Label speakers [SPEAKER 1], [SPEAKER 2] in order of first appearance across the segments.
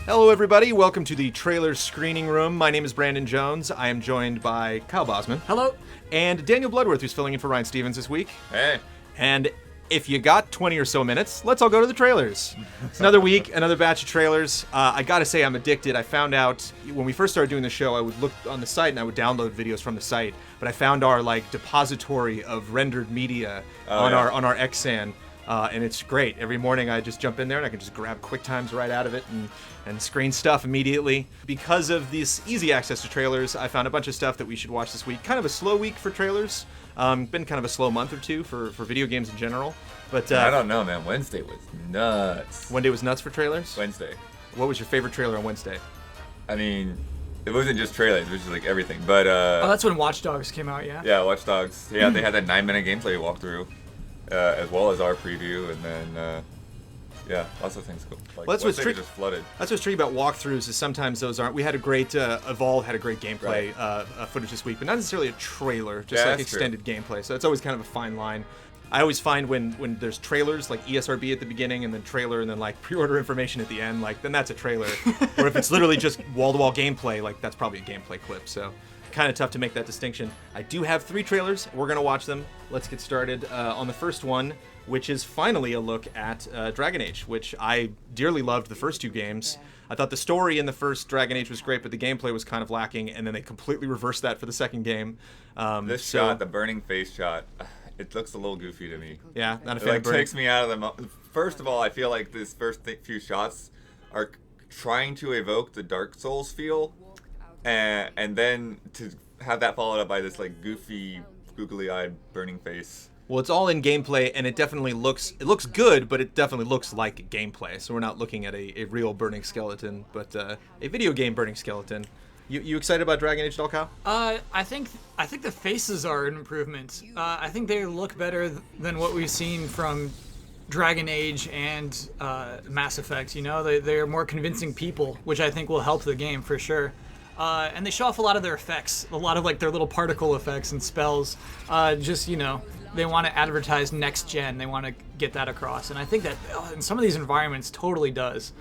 [SPEAKER 1] Hello, everybody. Welcome to the Trailers Screening Room. My name is Brandon Jones. I am joined by Kyle Bosman.
[SPEAKER 2] Hello.
[SPEAKER 1] And Daniel Bloodworth, who's filling in for Ryan Stevens this week.
[SPEAKER 3] Hey.
[SPEAKER 1] And if you got 20 or so minutes, let's all go to the trailers. It's another week, another batch of trailers. I gotta say, I'm addicted. I found out when we first started doing the show, I would look on the site and I would download videos from the site. But I found our depository of rendered media on our Xsan. And it's great. Every morning I just jump in there and I can just grab quick times right out of it and screen stuff immediately. Because of this easy access to trailers, I found a bunch of stuff that we should watch this week. Kind of a slow week for trailers. Been kind of a slow month or two for video games in general. But
[SPEAKER 3] I don't know, man. Wednesday was nuts.
[SPEAKER 1] Wednesday was nuts for trailers?
[SPEAKER 3] Wednesday.
[SPEAKER 1] What was your favorite trailer on Wednesday?
[SPEAKER 3] I mean, it wasn't just trailers. It was just like everything. But
[SPEAKER 2] that's when Watch Dogs came out, yeah?
[SPEAKER 3] Yeah, Watch Dogs. Yeah, they had that 9-minute gameplay walkthrough. As well as our preview, and then yeah, lots of things cool. Like,
[SPEAKER 1] well, that's what's
[SPEAKER 3] just flooded.
[SPEAKER 1] That's what's tricky about walkthroughs is sometimes those aren't. We had a great Evolve had a great gameplay footage this week, but not necessarily a trailer, just like extended gameplay. So it's always kind of a fine line. I always find when there's trailers like ESRB at the beginning and then trailer and then like pre-order information at the end, like then that's a trailer. Or if it's literally just wall-to-wall gameplay, like that's probably a gameplay clip. So kind of tough to make that distinction. I do have 3 trailers. We're going to watch them. Let's get started on the first one, which is finally a look at Dragon Age, which I dearly loved the first 2 games. I thought the story in the first Dragon Age was great, but the gameplay was kind of lacking, and then they completely reversed that for the second game.
[SPEAKER 3] This shot, the burning face shot, it looks a little goofy to me.
[SPEAKER 1] Yeah, not a fan
[SPEAKER 3] of
[SPEAKER 1] of burning.
[SPEAKER 3] Takes me out of the First of all, I feel like this first few shots are trying to evoke the Dark Souls feel, and then to have that followed up by this like goofy, googly-eyed burning face.
[SPEAKER 1] Well, it's all in gameplay, and it definitely looks good, but it definitely looks like gameplay. So we're not looking at a real burning skeleton, but a video game burning skeleton. You excited about Dragon Age at all, Kyle?
[SPEAKER 2] I think the faces are an improvement. I think they look better than what we've seen from Dragon Age and Mass Effect. You know, they're more convincing people, which I think will help the game for sure. And they show off a lot of their effects, a lot of like their little particle effects and spells. Just, you know, they want to advertise next gen. They want to get that across. And I think that in some of these environments totally does.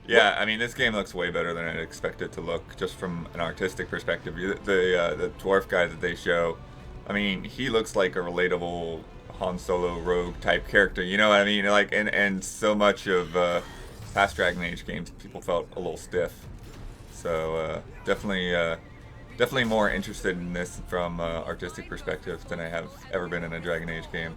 [SPEAKER 3] Yeah, I mean, this game looks way better than I'd expect it to look, just from an artistic perspective. The dwarf guy that they show, I mean, he looks like a relatable Han Solo rogue type character. You know what I mean? Like, and so much of past Dragon Age games, people felt a little stiff. So definitely more interested in this from artistic perspective than I have ever been in a Dragon Age game.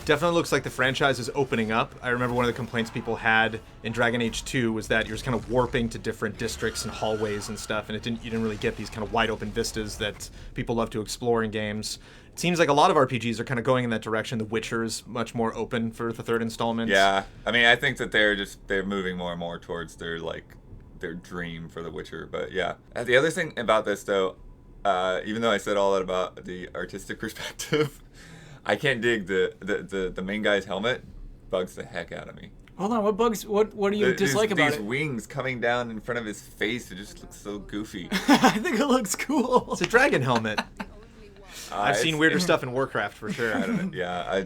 [SPEAKER 1] Definitely looks like the franchise is opening up. I remember one of the complaints people had in Dragon Age 2 was that you're just kind of warping to different districts and hallways and stuff, and you didn't really get these kind of wide open vistas that people love to explore in games. It seems like a lot of RPGs are kind of going in that direction. The Witcher's much more open for the third installment.
[SPEAKER 3] Yeah, I mean, I think that they're moving more and more towards their dream for The Witcher. But yeah, the other thing about this though, even though I said all that about the artistic perspective, I can't dig the main guy's helmet. Bugs the heck out of me.
[SPEAKER 2] Hold on, what do you dislike about it?
[SPEAKER 3] These wings coming down in front of his face, it just looks so goofy.
[SPEAKER 2] I think it looks cool.
[SPEAKER 1] It's a dragon helmet. I've seen weirder stuff in Warcraft for sure.
[SPEAKER 3] I don't know. Yeah,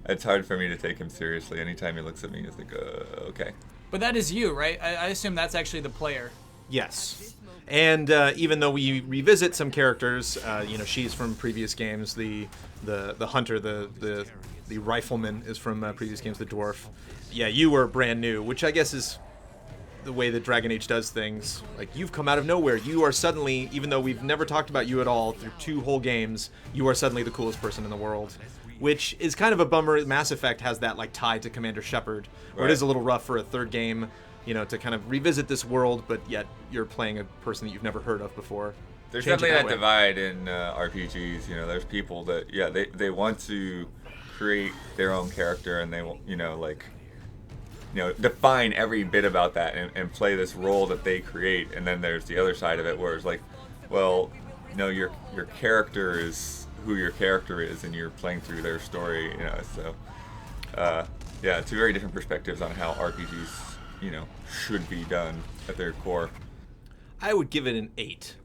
[SPEAKER 3] it's hard for me to take him seriously. Anytime he looks at me, it's like, okay.
[SPEAKER 2] But that is you, right? I assume that's actually the player.
[SPEAKER 1] Yes. And even though we revisit some characters, she's from previous games. The hunter, the rifleman is from previous games. The dwarf. Yeah, you were brand new, which I guess is the way that Dragon Age does things. Like, you've come out of nowhere. You are suddenly, even though we've never talked about you at all through 2 whole games, you are suddenly the coolest person in the world. Which is kind of a bummer. Mass Effect has that like tie to Commander Shepard, where it is a little rough for a third game, to kind of revisit this world, but yet you're playing a person that you've never heard of before.
[SPEAKER 3] There's definitely that divide in RPGs. There's people that they want to create their own character and they define every bit about that and play this role that they create. And then there's the other side of it where it's like, well, your character is who your character is, and you're playing through their story, so yeah, 2 very different perspectives on how RPGs, should be done at their core.
[SPEAKER 1] I would give it an 8.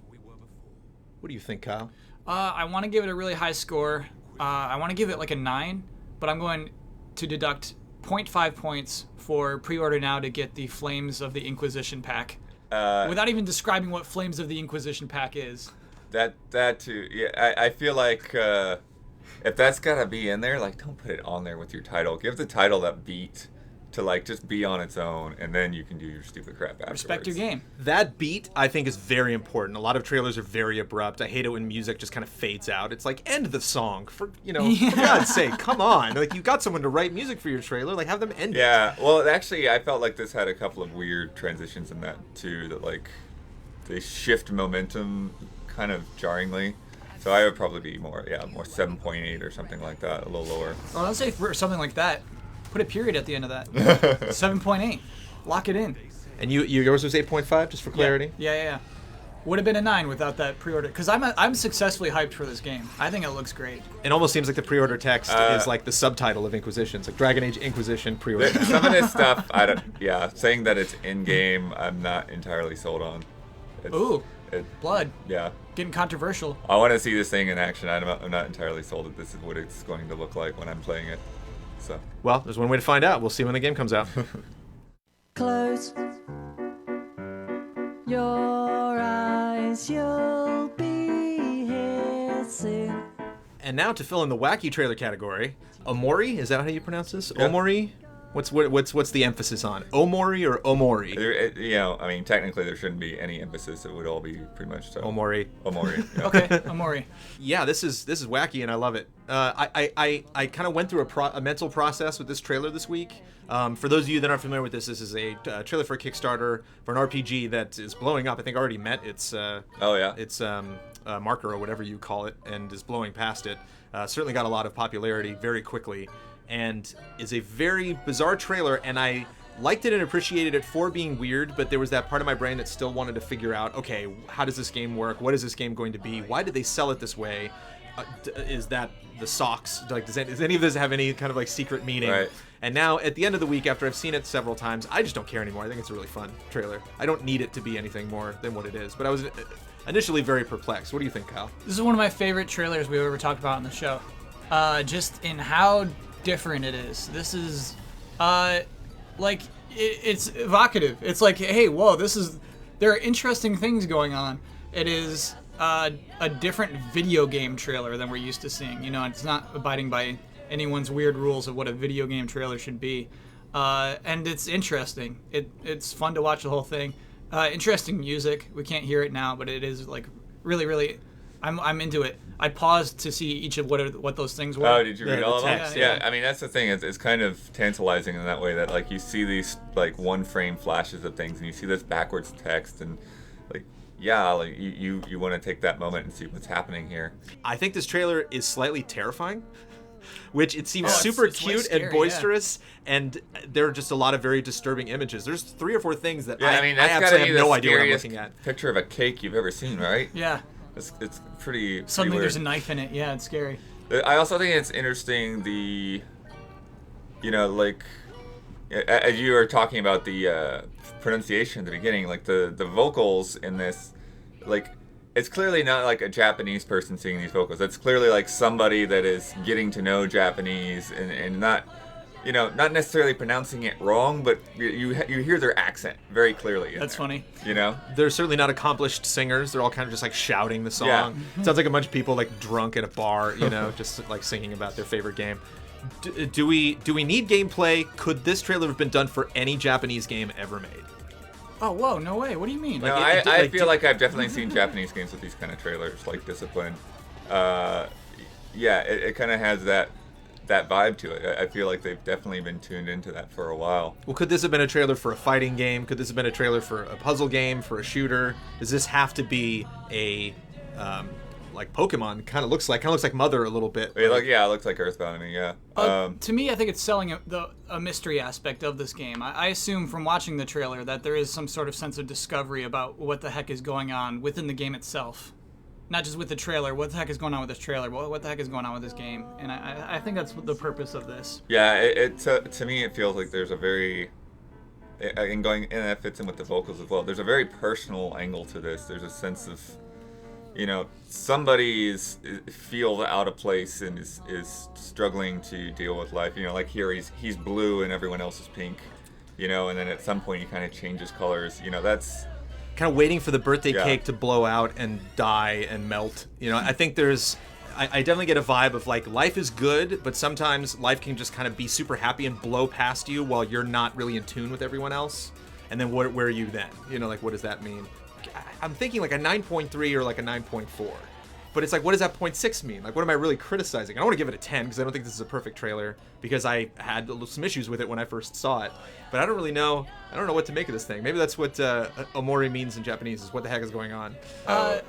[SPEAKER 1] What do you think, Kyle?
[SPEAKER 2] I want to give it a really high score. I want to give it like a 9, but I'm going to deduct 0.5 points for pre-order now to get the Flames of the Inquisition pack. Without even describing what Flames of the Inquisition pack is.
[SPEAKER 3] That too. Yeah, I feel like if that's gotta be in there, like, don't put it on there with your title. Give the title that beat to, like, just be on its own, and then you can do your stupid crap afterwards.
[SPEAKER 2] Respect your game.
[SPEAKER 1] That beat, I think, is very important. A lot of trailers are very abrupt. I hate it when music just kind of fades out. It's like, end the song. For God's sake, come on. Like, you got someone to write music for your trailer. Like, have them end it.
[SPEAKER 3] Yeah, well, actually, I felt like this had a couple of weird transitions in that, too, that, like, they shift momentum kind of jarringly. So I would probably be more 7.8 or something like that, a little lower.
[SPEAKER 2] Well, I'll say for something like that, put a period at the end of that. 7.8. Lock it in.
[SPEAKER 1] And yours was 8.5, just for clarity?
[SPEAKER 2] Yeah. Would have been a 9 without that pre-order. Because I'm successfully hyped for this game. I think it looks great.
[SPEAKER 1] It almost seems like the pre-order text is like the subtitle of Inquisition. It's like Dragon Age Inquisition pre-order.
[SPEAKER 3] Some of this stuff, saying that it's in-game, I'm not entirely sold on.
[SPEAKER 2] Blood.
[SPEAKER 3] Yeah.
[SPEAKER 2] Getting controversial.
[SPEAKER 3] I want to see this thing in action. I'm not entirely sold that this is what it's going to look like when I'm playing it. So.
[SPEAKER 1] Well, there's one way to find out. We'll see when the game comes out.
[SPEAKER 4] Close your eyes, you'll be here soon.
[SPEAKER 1] And now to fill in the wacky trailer category, Omori, is that how you pronounce this?
[SPEAKER 3] Yeah.
[SPEAKER 1] Omori? What's the emphasis on? Omori or Omori?
[SPEAKER 3] I mean, technically there shouldn't be any emphasis. It would all be pretty much so.
[SPEAKER 1] Omori.
[SPEAKER 3] Yeah.
[SPEAKER 2] Okay, Omori.
[SPEAKER 1] Yeah, this is wacky and I love it. I kind of went through a mental process with this trailer this week. For those of you that aren't familiar with this is a trailer for a Kickstarter for an RPG that is blowing up. I think already met its marker or whatever you call it, and is blowing past it. Certainly got a lot of popularity very quickly, and is a very bizarre trailer. And I liked it and appreciated it for being weird, but there was that part of my brain that still wanted to figure out, okay, how does this game work? What is this game going to be? Why did they sell it this way? Is that the socks? Like, does any of this have any kind of like secret meaning?
[SPEAKER 3] Right.
[SPEAKER 1] And now at the end of the week, after I've seen it several times, I just don't care anymore. I think it's a really fun trailer. I don't need it to be anything more than what it is. But I was initially very perplexed. What do you think, Kyle?
[SPEAKER 2] This is one of my favorite trailers we've ever talked about on the show. Just in how different it is. This is, it's evocative. It's like, hey, whoa, there are interesting things going on. It is a different video game trailer than we're used to seeing. It's not abiding by anyone's weird rules of what a video game trailer should be. And it's interesting. It's fun to watch the whole thing. Interesting music. We can't hear it now, but it is like really, really. I'm into it. I paused to see each of what those things were.
[SPEAKER 3] Oh, did you read all of them?
[SPEAKER 2] Yeah.
[SPEAKER 3] I mean, that's the thing. It's kind of tantalizing in that way that, like, you see these, like, one-frame flashes of things, and you see this backwards text, and, like, you want to take that moment and see what's happening here.
[SPEAKER 1] I think this trailer is slightly terrifying, which it seems
[SPEAKER 2] it's
[SPEAKER 1] super
[SPEAKER 2] way
[SPEAKER 1] cute
[SPEAKER 2] scary,
[SPEAKER 1] and boisterous, and there are just a lot of very disturbing images. There's 3 or 4 things that I absolutely have no idea what I'm looking at.
[SPEAKER 3] Picture of a cake you've ever seen, right?
[SPEAKER 2] Yeah.
[SPEAKER 3] It's pretty.
[SPEAKER 2] Suddenly
[SPEAKER 3] weird.
[SPEAKER 2] there's a knife in it. Yeah, it's scary.
[SPEAKER 3] I also think it's interesting like, as you were talking about the pronunciation at the beginning, like the vocals in this, like, it's clearly not like a Japanese person singing these vocals. It's clearly like somebody that is getting to know Japanese and not, not necessarily pronouncing it wrong, but you hear their accent very clearly.
[SPEAKER 2] That's funny.
[SPEAKER 1] They're certainly not accomplished singers. They're all kind of just like shouting the song.
[SPEAKER 3] Yeah.
[SPEAKER 1] Sounds like a bunch of people like drunk at a bar, just like singing about their favorite game. Do we need gameplay? Could this trailer have been done for any Japanese game ever made?
[SPEAKER 2] Oh, whoa, no way. What do you mean?
[SPEAKER 3] No, I feel like I've definitely seen Japanese games with these kind of trailers, like Discipline. It kind of has that vibe to it. I feel like they've definitely been tuned into that for a while.
[SPEAKER 1] Well, could this have been a trailer for a fighting game? Could this have been a trailer for a puzzle game, for a shooter? Does this have to be a like Pokemon? Kind of looks like Mother a little bit.
[SPEAKER 3] It looks like Earthbound. I mean, yeah.
[SPEAKER 2] To me, I think it's selling a mystery aspect of this game. I assume from watching the trailer that there is some sort of sense of discovery about what the heck is going on within the game itself. Not just with the trailer. What the heck is going on with this trailer? What the heck is going on with this game? And I think that's the purpose of this.
[SPEAKER 3] Yeah, to me it feels like there's a very, and that fits in with the vocals as well. There's a very personal angle to this. There's a sense of, somebody feels out of place and is struggling to deal with life. Like here he's blue and everyone else is pink. And then at some point he kind of changes colors. That's
[SPEAKER 1] kind of waiting for the birthday cake to blow out and die and melt. I think I definitely get a vibe of like life is good, but sometimes life can just kind of be super happy and blow past you while you're not really in tune with everyone else. And then where are you then? Like what does that mean? I'm thinking like a 9.3 or like a 9.4. But it's like, what does that 0.6 mean? Like, what am I really criticizing? I don't want to give it a 10 because I don't think this is a perfect trailer because I had some issues with it when I first saw it. But I don't really know. I don't know what to make of this thing. Maybe that's what Omori means in Japanese, is what the heck is going on.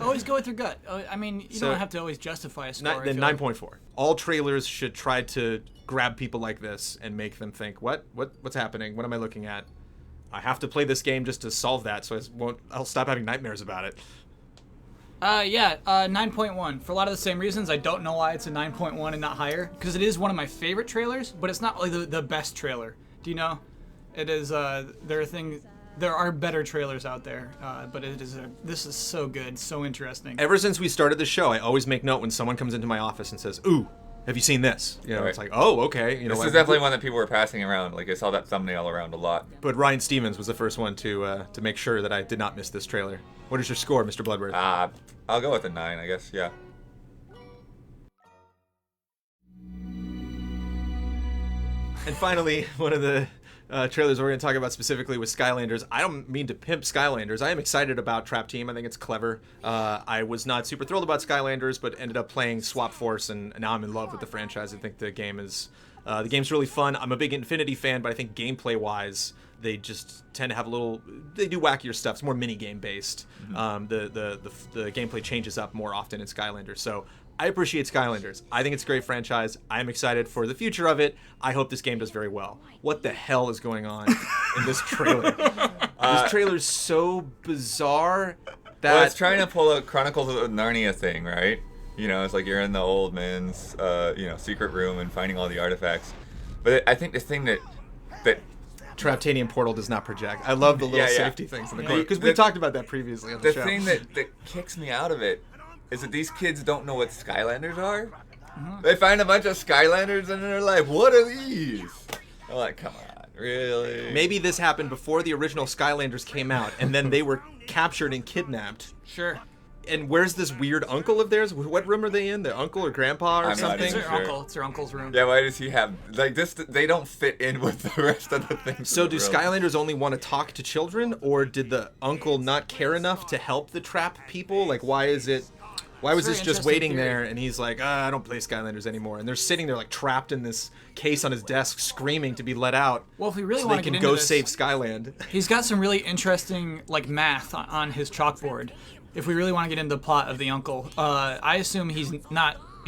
[SPEAKER 2] Always go with your gut. I mean, you don't have to always justify a score.
[SPEAKER 1] Then 9.4. All trailers should try to grab people like this and make them think, what's happening? What am I looking at? I have to play this game just to solve that, so I'll stop having nightmares about it.
[SPEAKER 2] 9.1. For a lot of the same reasons, I don't know why it's a 9.1 and not higher, because it is one of my favorite trailers, but it's not like the best trailer. Do you know? It is, there are better trailers out there, but this is so good, so interesting.
[SPEAKER 1] Ever since we started the show, I always make note when someone comes into my office and says, "Ooh, have you seen this?"
[SPEAKER 3] Right.
[SPEAKER 1] It's like, oh, okay.
[SPEAKER 3] This is definitely one that people were passing around. Like, I saw that thumbnail around a lot.
[SPEAKER 1] But Ryan Stevens was the first one to make sure that I did not miss this trailer. What is your score, Mr. Bloodworth?
[SPEAKER 3] I'll go with a 9, I guess, yeah.
[SPEAKER 1] And finally, one of the trailers we're going to talk about specifically was Skylanders. I don't mean to pimp Skylanders. I am excited about Trap Team. I think it's clever. I was not super thrilled about Skylanders, but ended up playing Swap Force, and now I'm in love with the franchise. I think the game's really fun. I'm a big Infinity fan, but I think gameplay-wise, they just tend to have they do wackier stuff. It's more mini-game based. Mm-hmm. The gameplay changes up more often in Skylanders. So I appreciate Skylanders. I think it's a great franchise. I'm excited for the future of it. I hope this game does very well. What the hell is going on in this trailer? This trailer's so bizarre that...
[SPEAKER 3] Well, it's trying to pull a Chronicles of Narnia thing, right? It's like you're in the old man's, secret room and finding all the artifacts. But I think the thing that
[SPEAKER 1] Traptanium portal does not project. I love the little safety things in the corner, because we talked about that previously on the show.
[SPEAKER 3] The thing that kicks me out of it is that these kids don't know what Skylanders are. Mm-hmm. They find a bunch of Skylanders and they're like, what are these? I'm like, come on, really?
[SPEAKER 1] Maybe this happened before the original Skylanders came out, and then they were captured and kidnapped.
[SPEAKER 2] Sure.
[SPEAKER 1] And where's this weird uncle of theirs? What room are they in? Their uncle or grandpa or something?
[SPEAKER 2] It's their uncle. It's their uncle's room.
[SPEAKER 3] Yeah, why does he have... Like, this? They don't fit in with the rest of the things.
[SPEAKER 1] So do Skylanders only want to talk to children, or did the uncle not care enough to help the trap people? Like, why was this just waiting there, and he's like, I don't play Skylanders anymore. And they're sitting there, like, trapped in this case on his desk, screaming to be let out.
[SPEAKER 2] Well, if we really want to get into this...
[SPEAKER 1] so they can go save Skyland.
[SPEAKER 2] He's got some really interesting, like, math on his chalkboard. If we really want to get into the plot of the uncle, I assume he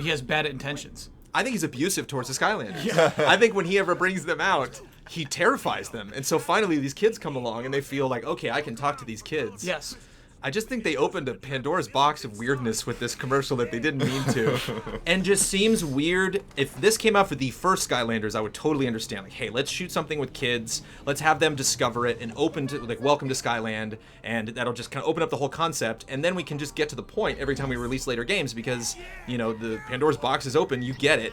[SPEAKER 2] has bad intentions.
[SPEAKER 1] I think he's abusive towards the Skylanders. Yeah. I think when he ever brings them out, he terrifies them. And so finally these kids come along and they feel like, okay, I can talk to these kids.
[SPEAKER 2] Yes.
[SPEAKER 1] I just think they opened a Pandora's box of weirdness with this commercial that they didn't mean to. And just seems weird. If this came out for the first Skylanders, I would totally understand. Like, hey, let's shoot something with kids. Let's have them discover it and welcome to Skyland. And that'll just kind of open up the whole concept. And then we can just get to the point every time we release later games because, the Pandora's box is open. You get it.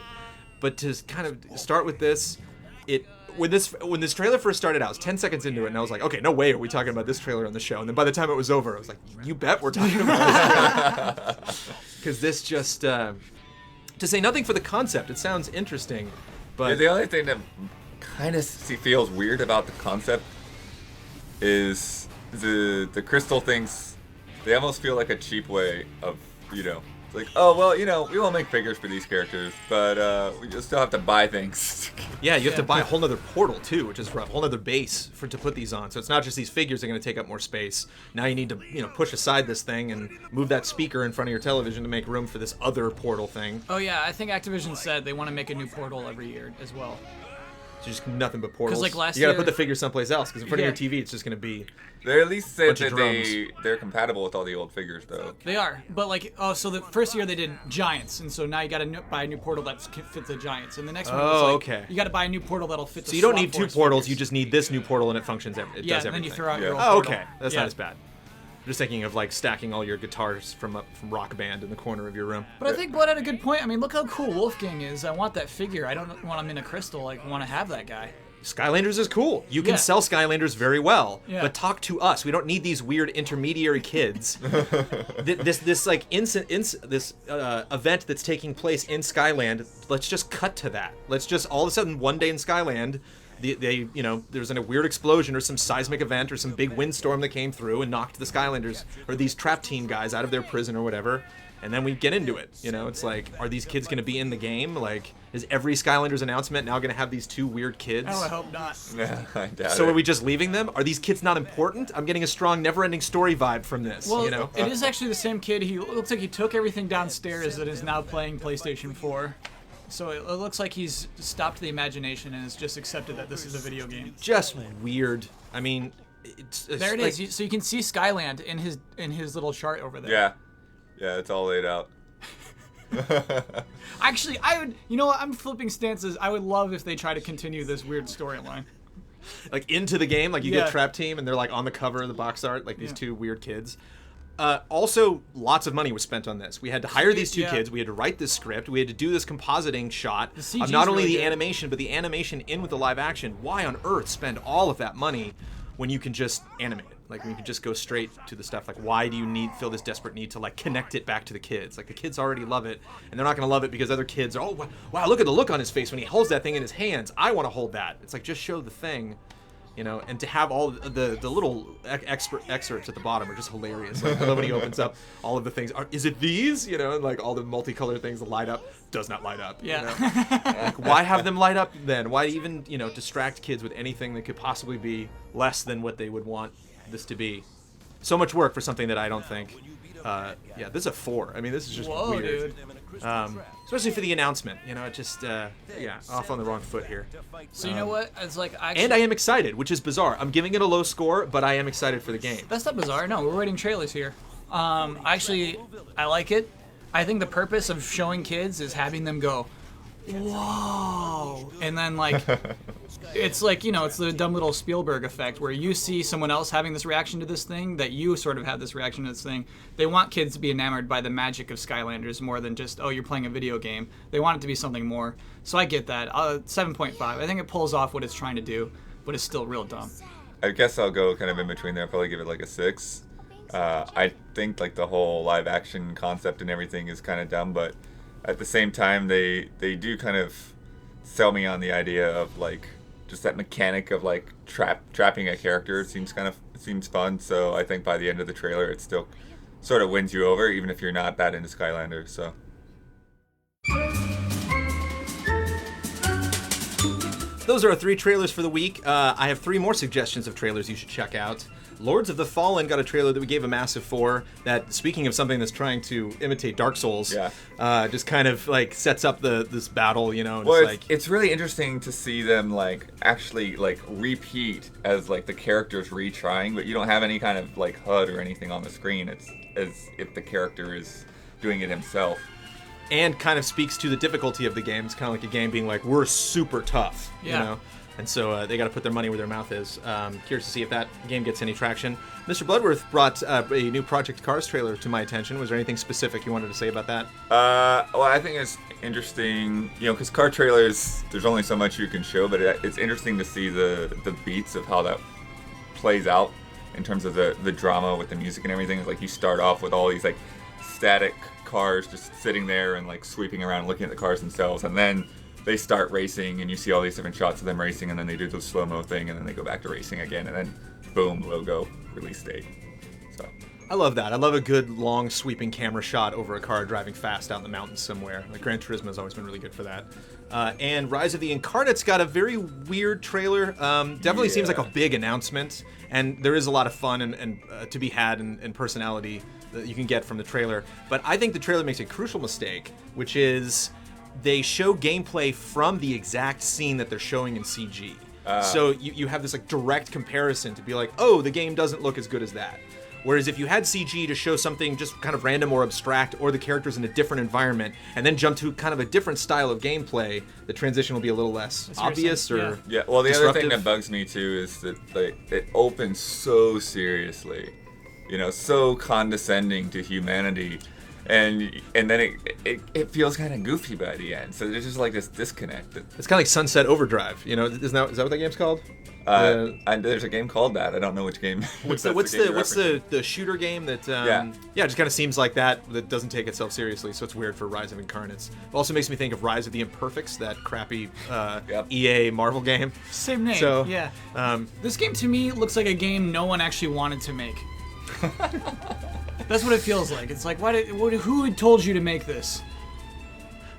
[SPEAKER 1] But to kind of start with this, when this trailer first started out, I was 10 seconds into it, and I was like, okay, no way are we talking about this trailer on the show. And then by the time it was over, I was like, you bet we're talking about this trailer. Because this just, to say nothing for the concept, it sounds interesting, but...
[SPEAKER 3] Yeah, the only thing that kind of feels weird about the concept is the crystal things. They almost feel like a cheap way of, it's like, oh, well, we won't make figures for these characters, but we just still have to buy things.
[SPEAKER 1] Yeah, you have to buy a whole nother portal, too, which is rough. A whole nother base to put these on. So it's not just these figures that are going to take up more space. Now you need to, push aside this thing and move that speaker in front of your television to make room for this other portal thing.
[SPEAKER 2] Oh, yeah, I think Activision said they want to make a new portal every year as well.
[SPEAKER 1] So just nothing but portals.
[SPEAKER 2] Because, like,
[SPEAKER 1] you got to put the figure someplace else, because in front of your TV, it's just going to be...
[SPEAKER 3] They at least said that they're compatible with all the old figures, though.
[SPEAKER 2] They are, but so the first year they did Giants, and so now you got to buy a new portal that fits the Giants, and the next one was
[SPEAKER 1] okay.
[SPEAKER 2] You got to buy a new portal that'll fit.
[SPEAKER 1] So you don't need two portals, you just need this new portal, and it functions. It does everything.
[SPEAKER 2] And then you throw out your old
[SPEAKER 1] portal.
[SPEAKER 2] Okay,
[SPEAKER 1] that's not as bad. just thinking of like stacking all your guitars from Rock Band in the corner of your room.
[SPEAKER 2] But I think Blood had a good point. I mean, look how cool Wolfgang is. I want that figure. I don't want him in a crystal. Like, want to have that guy.
[SPEAKER 1] Skylanders is cool. You can sell Skylanders very well, but talk to us. We don't need these weird intermediary kids. this event that's taking place in Skyland. Let's just cut to that. Let's just all of a sudden one day in Skyland, there's a weird explosion or some seismic event or some big windstorm that came through and knocked the Skylanders or these trap team guys out of their prison or whatever. And then we get into it. It's like, are these kids going to be in the game? Like, is every Skylanders announcement now going to have these two weird kids?
[SPEAKER 2] Oh, I hope not.
[SPEAKER 3] Yeah, I doubt
[SPEAKER 1] So
[SPEAKER 3] it.
[SPEAKER 1] are we just leaving them? Are these kids not important? I'm getting a strong never-ending story vibe from this.
[SPEAKER 2] Well, it is actually the same kid. He looks like he took everything downstairs that is now playing PlayStation 4. So it looks like he's stopped the imagination and has just accepted that this is a video game.
[SPEAKER 1] Just weird. I mean, it's
[SPEAKER 2] there it
[SPEAKER 1] like,
[SPEAKER 2] is. So you can see Skyland in his little chart over there.
[SPEAKER 3] Yeah. Yeah, it's all laid out.
[SPEAKER 2] Actually, I would. You know what? I'm flipping stances. I would love if they try to continue this weird storyline.
[SPEAKER 1] Like into the game, like you get Trap Team and they're like on the cover of the box art, like these two weird kids. Also, lots of money was spent on this. We had to hire these two kids. We had to write this script. We had to do this compositing shot of not only the animation, but the animation in with the live action. Why on earth spend all of that money when you can just animate it? Like, when you can just go straight to the stuff. Like, why do you feel this desperate need to, like, connect it back to the kids? Like, the kids already love it, and they're not going to love it because other kids are, oh, wow, look at the look on his face when he holds that thing in his hands. I want to hold that. It's like, just show the thing. And to have all the little excerpts at the bottom are just hilarious. Like, I love when he opens up all of the things. Is it these? And like all the multicolored things that light up. Does not light up. Like, why have them light up then? Why even, distract kids with anything that could possibly be less than what they would want this to be? So much work for something that I don't think. This is a 4. I mean, this is just weird.
[SPEAKER 2] Dude.
[SPEAKER 1] Especially for the announcement, it just off on the wrong foot here.
[SPEAKER 2] So you know what? It's like
[SPEAKER 1] and I am excited, which is bizarre. I'm giving it a low score, but I am excited for the game.
[SPEAKER 2] That's not bizarre. No, we're writing trailers here. Actually, I like it. I think the purpose of showing kids is having them go, whoa, and then like. It's like, it's the dumb little Spielberg effect where you see someone else having this reaction to this thing, that you sort of have this reaction to this thing. They want kids to be enamored by the magic of Skylanders more than just, oh, you're playing a video game. They want it to be something more. So I get that. 7.5. I think it pulls off what it's trying to do, but it's still real dumb.
[SPEAKER 3] I guess I'll go kind of in between there. I'll probably give it like a 6. I think like the whole live action concept and everything is kind of dumb, but at the same time, they do kind of sell me on the idea of like, just that mechanic of like trapping a character seems fun. So I think by the end of the trailer, it still sort of wins you over, even if you're not that into Skylanders. So.
[SPEAKER 1] Those are our 3 trailers for the week. I have 3 more suggestions of trailers you should check out. Lords of the Fallen got a trailer that we gave a massive 4. That, speaking of something that's trying to imitate Dark Souls, just kind of like sets up this battle, And
[SPEAKER 3] well, it's really interesting to see them like actually like repeat as like the characters retrying, but you don't have any kind of like HUD or anything on the screen. It's as if the character is doing it himself.
[SPEAKER 1] And kind of speaks to the difficulty of the game. It's kind of like a game being like, we're super tough, And so they got to put their money where their mouth is. Curious to see if that game gets any traction. Mr. Bloodworth brought a new Project Cars trailer to my attention. Was there anything specific you wanted to say about that?
[SPEAKER 3] Well, I think it's interesting, because car trailers, there's only so much you can show, but it's interesting to see the beats of how that plays out in terms of the drama with the music and everything. It's like you start off with all these like static cars just sitting there and like sweeping around looking at the cars themselves, and then they start racing and you see all these different shots of them racing, and then they do the slow-mo thing, and then they go back to racing again, and then boom, logo, release date. So
[SPEAKER 1] I love that. I love a good long sweeping camera shot over a car driving fast out in the mountains somewhere. Like Gran Turismo has always been really good for that. And Rise of the Incarnate's got a very weird trailer. Definitely seems like a big announcement, and there is a lot of fun and to be had and personality that you can get from the trailer. But I think the trailer makes a crucial mistake, which is they show gameplay from the exact scene that they're showing in CG. So you have this like direct comparison to be like, oh, the game doesn't look as good as that. Whereas if you had CG to show something just kind of random or abstract, or the characters in a different environment, and then jump to kind of a different style of gameplay, the transition will be a little less obvious or
[SPEAKER 3] yeah. Well, the
[SPEAKER 1] disruptive.
[SPEAKER 3] other thing that bugs me too is that it opens so seriously. you know, so condescending to humanity. And then it feels kind of goofy by the end. So there's just like this disconnect.
[SPEAKER 1] It's kind of like Sunset Overdrive. You know, is that what that game's called?
[SPEAKER 3] There's a game called that. I don't know which game.
[SPEAKER 1] What's the shooter game that? It just kind of seems like that doesn't take itself seriously. So it's weird for Rise of Incarnates. It also makes me think of Rise of the Imperfects, that crappy EA Marvel game.
[SPEAKER 2] Same name.
[SPEAKER 1] So,
[SPEAKER 2] yeah. This game to me looks like a game no one actually wanted to make. That's what it feels like. It's like, who told you to make this?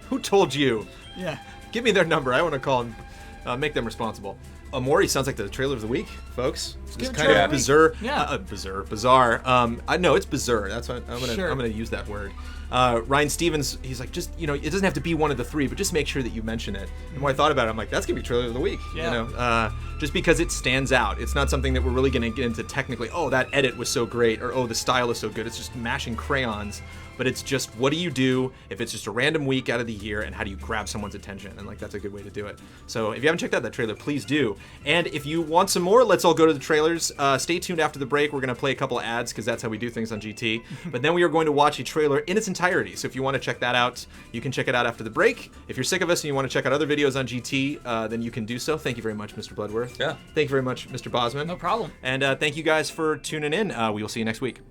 [SPEAKER 1] Who told you?
[SPEAKER 2] Yeah.
[SPEAKER 1] Give me their number. I want to call them, make them responsible. Omori sounds like the trailer of the week, folks. It's kind of bizarre.
[SPEAKER 2] Yeah.
[SPEAKER 1] Bizarre. I know it's bizarre. That's what I'm gonna use that word. Ryan Stevens, he's like, just, you know, it doesn't have to be one of the three, but just make sure that you mention it. And when I thought about it, I'm like, that's gonna be trailer of the week.
[SPEAKER 2] Yeah.
[SPEAKER 1] You know, just because it stands out. It's not something that we're really gonna get into technically. Oh, that edit was so great, or oh, the style is so good. It's just mashing crayons. But it's just, what do you do if it's just a random week out of the year, and how do you grab someone's attention? And like, that's a good way to do it. So if you haven't checked out that trailer, please do. And if you want some more, let's all go to the trailers. Stay tuned after the break. We're going to play a couple of ads because that's how we do things on GT. But then we are going to watch a trailer in its entirety. So if you want to check that out, you can check it out after the break. If you're sick of us and you want to check out other videos on GT, then you can do so. Thank you very much, Mr. Bloodworth.
[SPEAKER 3] Yeah.
[SPEAKER 1] Thank you very much, Mr. Bosman.
[SPEAKER 2] No problem.
[SPEAKER 1] And thank you guys for tuning in. We will see you next week.